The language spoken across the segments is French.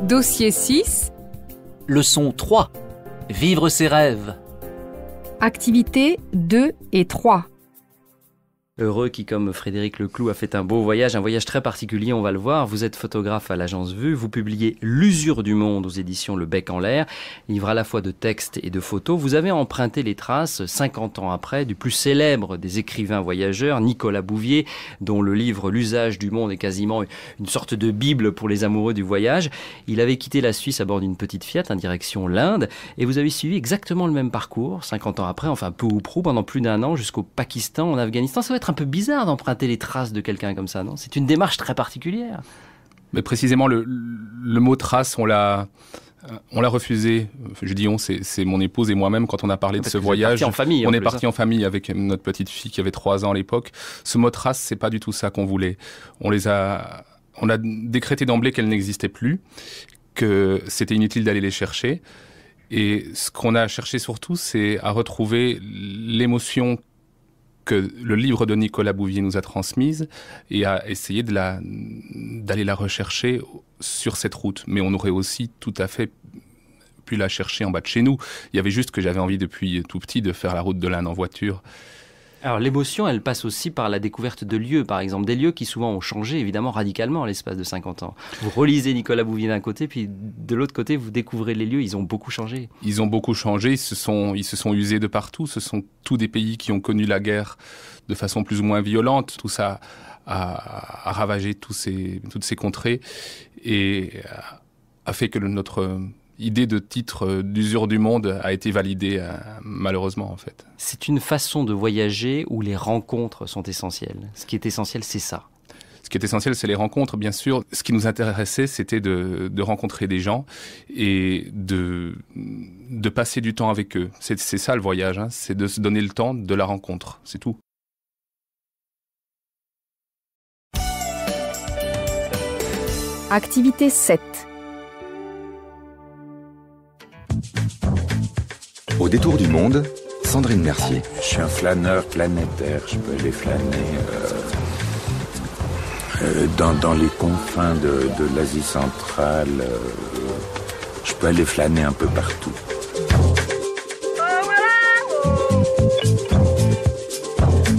Dossier 6. Leçon 3. Vivre ses rêves. Activités 2 et 3. Heureux qui, comme Frédéric Leclou, a fait un beau voyage, un voyage très particulier, on va le voir. Vous êtes photographe à l'agence Vue, vous publiez L'usure du monde aux éditions Le Bec en l'air, livre à la fois de textes et de photos. Vous avez emprunté les traces, 50 ans après, du plus célèbre des écrivains voyageurs, Nicolas Bouvier, dont le livre L'usage du monde est quasiment une sorte de bible pour les amoureux du voyage. Il avait quitté la Suisse à bord d'une petite Fiat en direction l'Inde, et vous avez suivi exactement le même parcours, 50 ans après, enfin peu ou prou, pendant plus d'un an, jusqu'au Pakistan, en Afghanistan. Ça va être un peu bizarre d'emprunter les traces de quelqu'un comme ça, non? C'est une démarche très particulière. Mais précisément, le mot trace, on l'a refusé. Je dis on, c'est mon épouse et moi-même quand on a parlé de ce voyage. En famille, on est parti en famille avec notre petite fille qui avait 3 ans à l'époque. Ce mot trace, c'est pas du tout ça qu'on voulait. On a décrété d'emblée qu'elles n'existaient plus, que c'était inutile d'aller les chercher. Et ce qu'on a cherché surtout, c'est à retrouver l'émotion que le livre de Nicolas Bouvier nous a transmise et à essayer d'aller la rechercher sur cette route. Mais on aurait aussi tout à fait pu la chercher en bas de chez nous. Il y avait juste que j'avais envie depuis tout petit de faire la route de l'Inde en voiture. Alors l'émotion, elle passe aussi par la découverte de lieux, par exemple. Des lieux qui souvent ont changé, évidemment, radicalement à l'espace de 50 ans. Vous relisez Nicolas Bouvier d'un côté, puis de l'autre côté, vous découvrez les lieux, ils ont beaucoup changé. Ils ont beaucoup changé, ils se sont usés de partout. Ce sont tous des pays qui ont connu la guerre de façon plus ou moins violente. Tout ça a ravagé toutes ces contrées et a fait que notre idée de titre d'usure du monde a été validée malheureusement en fait. C'est une façon de voyager où les rencontres sont essentielles. Ce qui est essentiel, c'est ça. Ce qui est essentiel, c'est les rencontres, bien sûr. Ce qui nous intéressait, c'était de rencontrer des gens et de passer du temps avec eux. C'est ça le voyage, hein. C'est de se donner le temps de la rencontre, c'est tout. Activité 7. Au détour du monde, Sandrine Mercier. Je suis un flâneur planétaire, je peux aller flâner dans les confins de l'Asie centrale, je peux aller flâner un peu partout.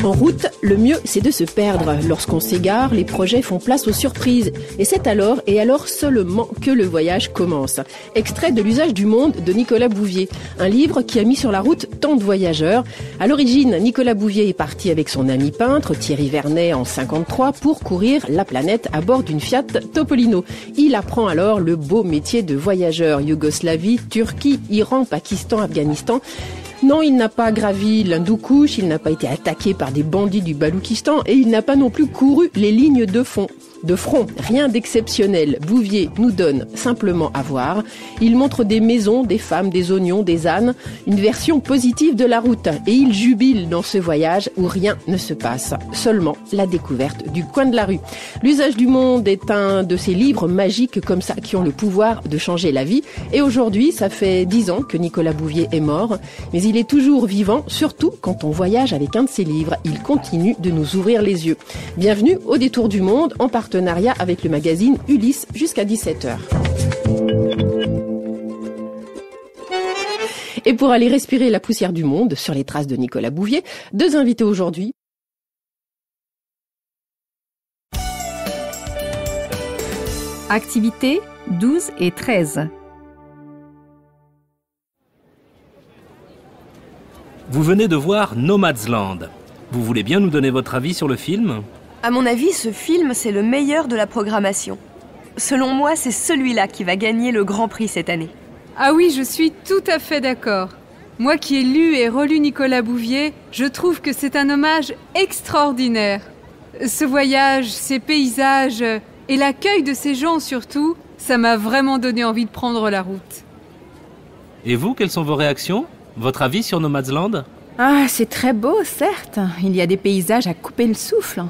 En route, le mieux, c'est de se perdre. Lorsqu'on s'égare, les projets font place aux surprises. Et c'est alors, et alors seulement, que le voyage commence. Extrait de L'usage du monde de Nicolas Bouvier. Un livre qui a mis sur la route tant de voyageurs. À l'origine, Nicolas Bouvier est parti avec son ami peintre, Thierry Vernet, en 1953, pour courir la planète à bord d'une Fiat Topolino. Il apprend alors le beau métier de voyageur. Yougoslavie, Turquie, Iran, Pakistan, Afghanistan. Non, il n'a pas gravi l'Hindoukouche, il n'a pas été attaqué par des bandits du Baloukistan et il n'a pas non plus couru les lignes de front. Rien d'exceptionnel. Bouvier nous donne simplement à voir. Il montre des maisons, des femmes, des oignons, des ânes, une version positive de la route. Et il jubile dans ce voyage où rien ne se passe, seulement la découverte du coin de la rue. L'usage du monde est un de ces livres magiques comme ça qui ont le pouvoir de changer la vie. Et aujourd'hui, ça fait 10 ans que Nicolas Bouvier est mort, mais il est toujours vivant, surtout quand on voyage avec un de ses livres. Il continue de nous ouvrir les yeux. Bienvenue au Détour du monde, en partenariat avec le magazine Ulysse jusqu'à 17h. Et pour aller respirer la poussière du monde sur les traces de Nicolas Bouvier, 2 invités aujourd'hui. Activités 12 et 13. Vous venez de voir Nomadsland. Vous voulez bien nous donner votre avis sur le film ? À mon avis, ce film, c'est le meilleur de la programmation. Selon moi, c'est celui-là qui va gagner le Grand Prix cette année. Ah oui, je suis tout à fait d'accord. Moi qui ai lu et relu Nicolas Bouvier, je trouve que c'est un hommage extraordinaire. Ce voyage, ces paysages et l'accueil de ces gens surtout, ça m'a vraiment donné envie de prendre la route. Et vous, quelles sont vos réactions ? Votre avis sur Nomadsland ? Ah, c'est très beau, certes. Il y a des paysages à couper le souffle.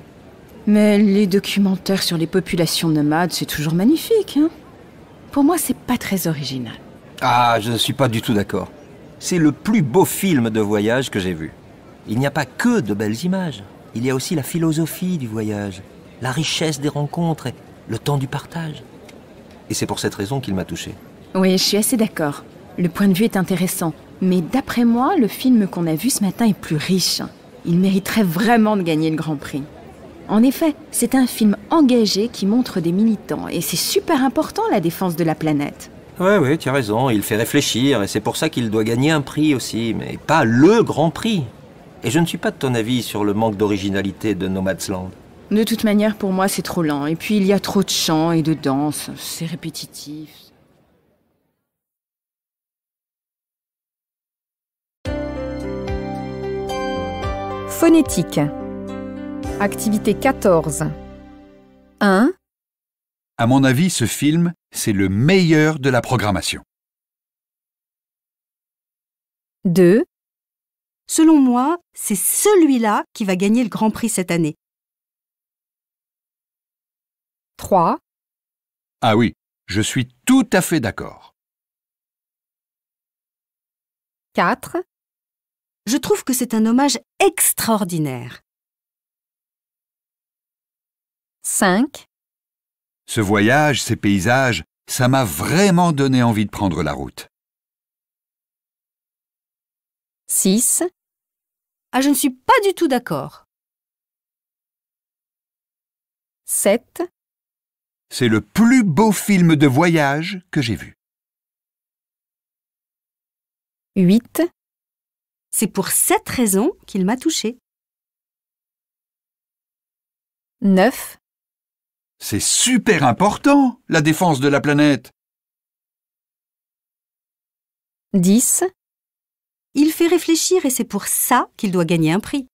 Mais les documentaires sur les populations nomades, c'est toujours magnifique, hein. Pour moi, c'est pas très original. Ah, je ne suis pas du tout d'accord. C'est le plus beau film de voyage que j'ai vu. Il n'y a pas que de belles images. Il y a aussi la philosophie du voyage, la richesse des rencontres et le temps du partage. Et c'est pour cette raison qu'il m'a touché. Oui, je suis assez d'accord. Le point de vue est intéressant. Mais d'après moi, le film qu'on a vu ce matin est plus riche. Il mériterait vraiment de gagner le Grand Prix. En effet, c'est un film engagé qui montre des militants. Et c'est super important, la défense de la planète. Ouais, tu as raison, il fait réfléchir, et c'est pour ça qu'il doit gagner un prix aussi, mais pas le Grand Prix. Et je ne suis pas de ton avis sur le manque d'originalité de Nomadland. De toute manière, pour moi, c'est trop lent. Et puis, il y a trop de chants et de danse. C'est répétitif. Phonétique. Activité 14. 1. À mon avis, ce film, c'est le meilleur de la programmation. 2. Selon moi, c'est celui-là qui va gagner le Grand Prix cette année. 3. Ah oui, je suis tout à fait d'accord. 4. Je trouve que c'est un hommage extraordinaire. 5. Ce voyage, ces paysages, ça m'a vraiment donné envie de prendre la route. 6. Ah, je ne suis pas du tout d'accord. 7. C'est le plus beau film de voyage que j'ai vu. 8. C'est pour cette raison qu'il m'a touchée. 9. C'est super important, la défense de la planète. 10. Il fait réfléchir et c'est pour ça qu'il doit gagner un prix.